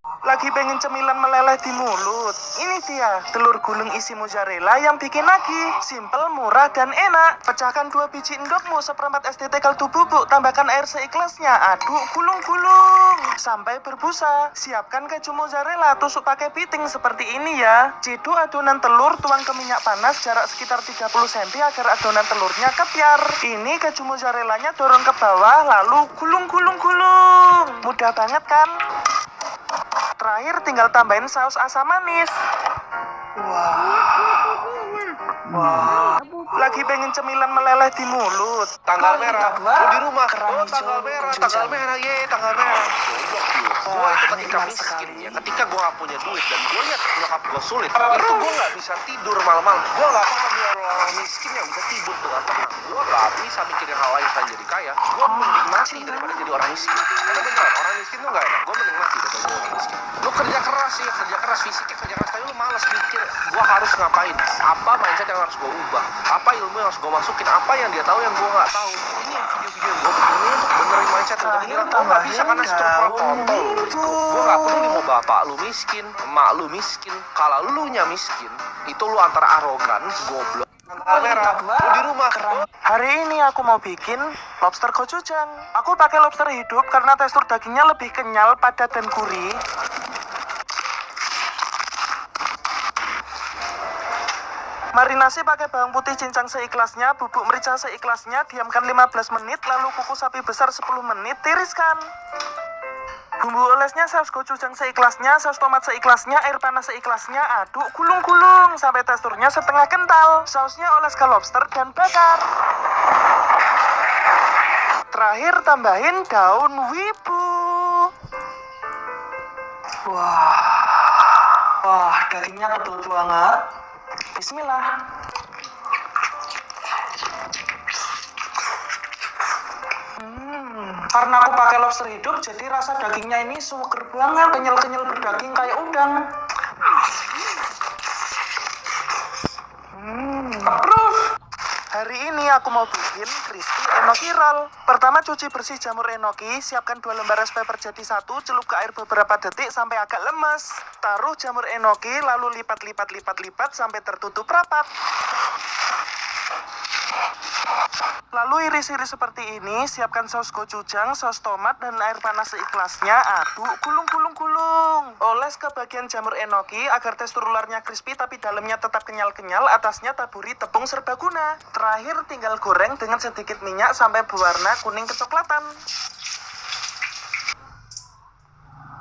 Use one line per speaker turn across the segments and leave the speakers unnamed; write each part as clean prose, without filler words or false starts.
Lagi pengen cemilan meleleh di mulut? Ini dia, telur gulung isi mozzarella yang bikin nagih. Simple, murah, dan enak. Pecahkan 2 biji endopmu, seperempat SDT kaldu bubuk, tambahkan air seikhlasnya. Aduk, gulung-gulung sampai berbusa. Siapkan keju mozzarella, tusuk pakai piting seperti ini ya. Ciduk adonan telur, tuang ke minyak panas jarak sekitar 30 cm agar adonan telurnya kepiar. Ini keju mozzarellanya dorong ke bawah, lalu gulung-gulung-gulung. Mudah banget kan? Terakhir tinggal tambahin saus asam manis. Wah. Lagi pengen cemilan meleleh di mulut?
Tanggal merah. Lu di rumah.
Kerang
Oh, tanggal
hijau,
merah. Tanggal merah. Ye, tanggal merah. Gue itu ketika
nikmat
miskin
sekali.
ya, ketika gue gak punya duit dan gue lihat nyokap gue sulit, itu gue gak bisa tidur malam-malam. Gue gak paham ya orang miskin yang bisa tidur dengan tenang. Gue gak bisa mikirin hal lain selain jadi kaya. Gue mending mati daripada jadi orang miskin. Karena beneran orang miskin tuh gak enak. Gue mending mati daripada jadi orang miskin. Lu kerja keras sih, kerja keras fisiknya kerja keras, tapi lu malas mikir gue harus ngapain, apa mindset yang harus gue ubah, apa ilmu yang harus gue masukin, apa yang dia tahu yang gue gak tahu. Ini yang video-video yang gue bikin ini untuk benerin mindset lu. Dan bilang gue gak bisa karena struktural kontol. Gue gak peduli mau bapak lu miskin, emak lu miskin, kalau lu nya miskin, itu lu antara arogan, goblok, merah, lu di rumah.
Hari ini aku mau bikin lobster gochujang. Aku pakai lobster hidup karena tekstur dagingnya lebih kenyal, padat, dan gurih. Marinasi pakai bawang putih cincang seikhlasnya, bubuk merica seikhlasnya, diamkan 15 menit, lalu kukus sapi besar 10 menit, tiriskan. Bumbu olesnya saus gochujang seikhlasnya, saus tomat seikhlasnya, air panas seikhlasnya, aduk, gulung-gulung sampai teksturnya setengah kental. Sausnya oles ke lobster dan bakar. Terakhir tambahin daun wibu. Wah, dagingnya tebal banget. Bismillah. Karena aku pakai lobster hidup, jadi rasa dagingnya ini seger banget, kenyal-kenyal berdaging kayak udang. Approve. Hari ini aku mau bikin crispy enoki roll. Pertama cuci bersih jamur enoki, siapkan 2 lembar rice paper jadi 1, celup ke air beberapa detik sampai agak lemes. Taruh jamur enoki, lalu lipat sampai tertutup rapat. Lalu iris-iris seperti ini, siapkan saus gochujang, saus tomat, dan air panas seikhlasnya, aduk, gulung-gulung-gulung. Oles ke bagian jamur enoki agar tekstur luarnya crispy tapi dalamnya tetap kenyal-kenyal, atasnya taburi tepung serbaguna. Terakhir tinggal goreng dengan sedikit minyak sampai berwarna kuning kecoklatan.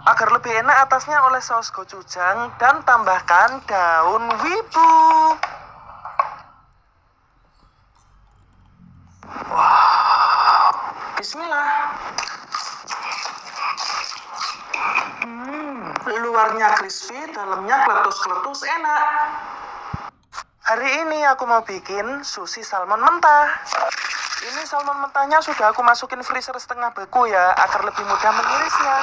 Agar lebih enak, atasnya oles saus gochujang dan tambahkan daun wibu. Bismillah. Luarnya crispy, dalamnya kletus-kletus enak. Hari ini aku mau bikin sushi salmon mentah. Ini salmon mentahnya sudah aku masukin freezer setengah beku ya, agar lebih mudah mengirisnya.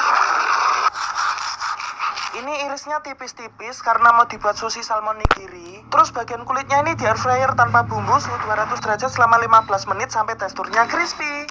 Ini irisnya tipis-tipis karena mau dibuat sushi salmon nigiri. Terus bagian kulitnya ini di air fryer tanpa bumbu suhu 200 derajat selama 15 menit sampai teksturnya crispy.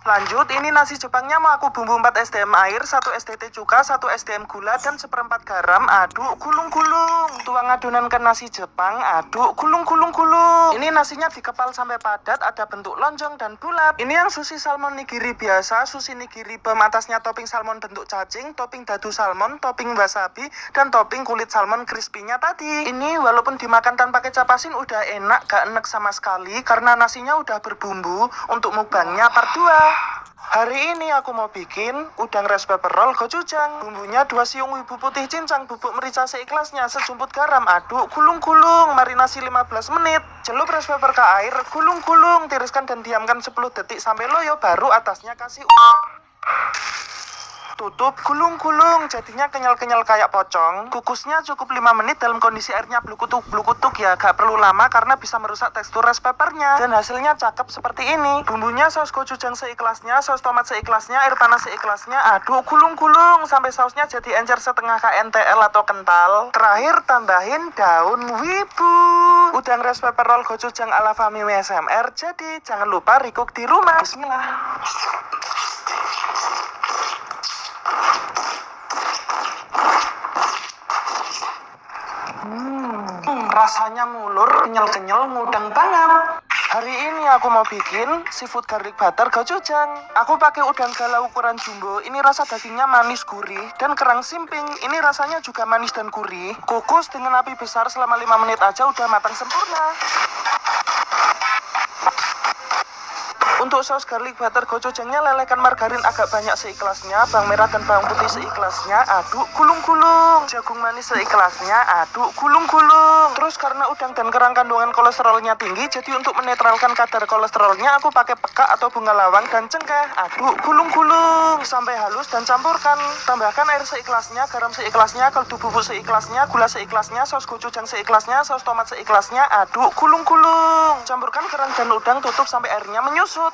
Lanjut, ini nasi Jepangnya mau aku bumbu 4 SDM air, 1 SDT cuka, 1 SDM gula, dan 1/4 garam, aduk, gulung-gulung. Tuang adonan ke nasi Jepang, aduk, gulung-gulung-gulung. Ini nasinya dikepal sampai padat, ada bentuk lonjong dan bulat. Ini yang sushi salmon nigiri biasa, sushi nigiri bom, atasnya topping salmon bentuk cacing, topping dadu salmon, topping wasabi, dan topping kulit salmon crispy-nya tadi. Ini walaupun dimakan tanpa kecap asin udah enak, gak enek sama sekali, karena nasinya udah berbumbu. Untuk mukbangnya part 2. Hari ini aku mau bikin udang rice paper roll gochujang. Bumbunya 2 siung wibu putih cincang, bubuk merica seikhlasnya, sejumput garam, aduk, gulung-gulung, marinasi 15 menit. Celup rice paper ke air, gulung-gulung, tiriskan dan diamkan 10 detik sampai loyo, baru atasnya kasih tutup, gulung-gulung, jadinya kenyal-kenyal kayak pocong. Kukusnya cukup 5 menit dalam kondisi airnya blukutuk ya, gak perlu lama karena bisa merusak tekstur rice papernya. Dan hasilnya cakep seperti ini. Bumbunya saus gochujang seikhlasnya, saus tomat seikhlasnya, air panas seikhlasnya, aduk, gulung-gulung sampai sausnya jadi encer setengah KNTL atau kental. Terakhir tambahin daun wibu. Udang rice paper roll gochujang ala Fami ASMR jadi. Jangan lupa recook di rumah. Bismillah. Rasanya mulur, kenyal-kenyal, ngudang banget. Hari ini aku mau bikin seafood garlic butter gochujang. Aku pakai udang galau ukuran jumbo. Ini rasa dagingnya manis gurih dan kerang simping. Ini rasanya juga manis dan gurih. Kukus dengan api besar selama 5 menit aja udah matang sempurna. Untuk saus garlic butter gochujangnya, lelehkan margarin agak banyak seikhlasnya, bawang merah dan bawang putih seikhlasnya, aduk gulung-gulung. Jagung manis seikhlasnya, aduk gulung-gulung. Terus karena udang dan kerang kandungan kolesterolnya tinggi, jadi untuk menetralkan kadar kolesterolnya aku pakai peka atau bunga lawang dan cengkeh. Aduk gulung-gulung sampai halus dan campurkan. Tambahkan air seikhlasnya, garam seikhlasnya, kaldu bubuk seikhlasnya, gula seikhlasnya, saus gochujang seikhlasnya, saus tomat seikhlasnya, aduk gulung-gulung. Campurkan kerang dan udang, tutup sampai airnya menyusut.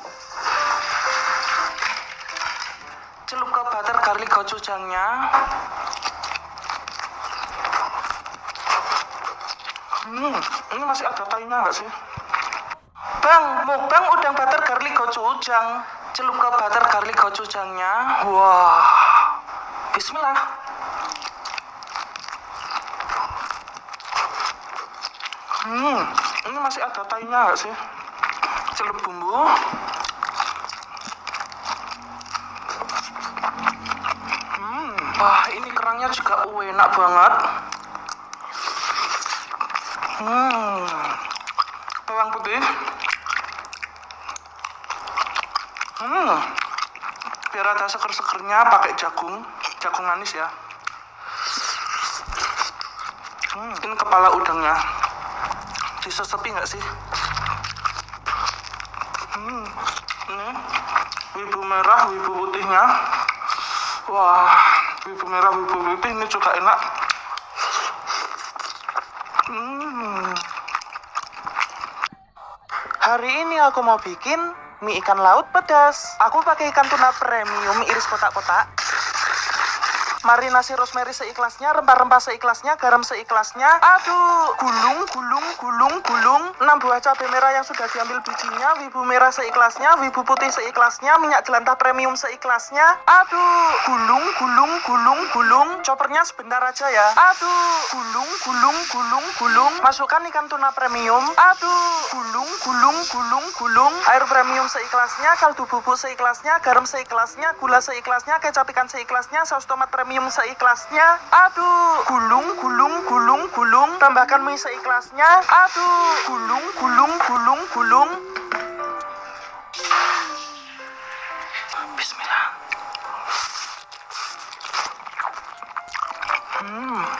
Celup ke butter garlic gochujangnya. Ini masih ada tainya nggak sih? Bang, mukbang udang butter garlic gochujang. Celup ke butter garlic gochujangnya. Wah, bismillah. Ini masih ada tainya nggak sih? Celup bumbu. Wah, ini kerangnya juga enak banget. Bawang putih. Biar ada seger-segernya pakai jagung manis ya. Ini kepala udangnya. Disesepi nggak sih? Ini wibu merah, wibu putihnya. Wah, wibu merah, wibu putih ini juga enak. Hari ini aku mau bikin mie ikan laut pedas. Aku pakai ikan tuna premium iris kotak-kotak. Marinasi rosemary seikhlasnya, rempah-rempah seikhlasnya, garam seikhlasnya. Aduh, gulung. 6 buah cabai merah yang sudah diambil bijinya, wibu merah seikhlasnya, wibu putih seikhlasnya, minyak jelantah premium seikhlasnya. Aduh, gulung. Choppernya sebentar aja ya. Aduh, gulung. Masukkan ikan tuna premium. Aduh, gulung. Air premium seikhlasnya, kaldu bubuk seikhlasnya, garam seikhlasnya, gula seikhlasnya, kecap ikan seikhlasnya, saus tomat premium seikhlasnya. Aduh, gulung. Tambahkan mie seikhlasnya. Aduh, gulung. Bismillah.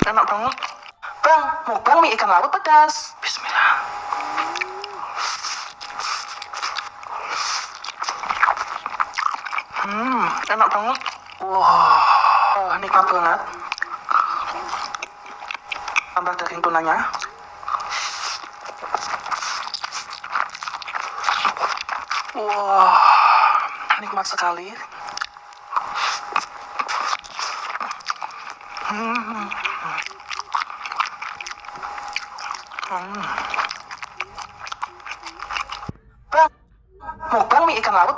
Enak banget. Bang, mukbang mie ikan laut pedas. Bismillah. Enak banget. Wah, nikmat banget. Tambah daging tunanya. Wah, nikmat sekali. Bang, mukbang mie ikan laut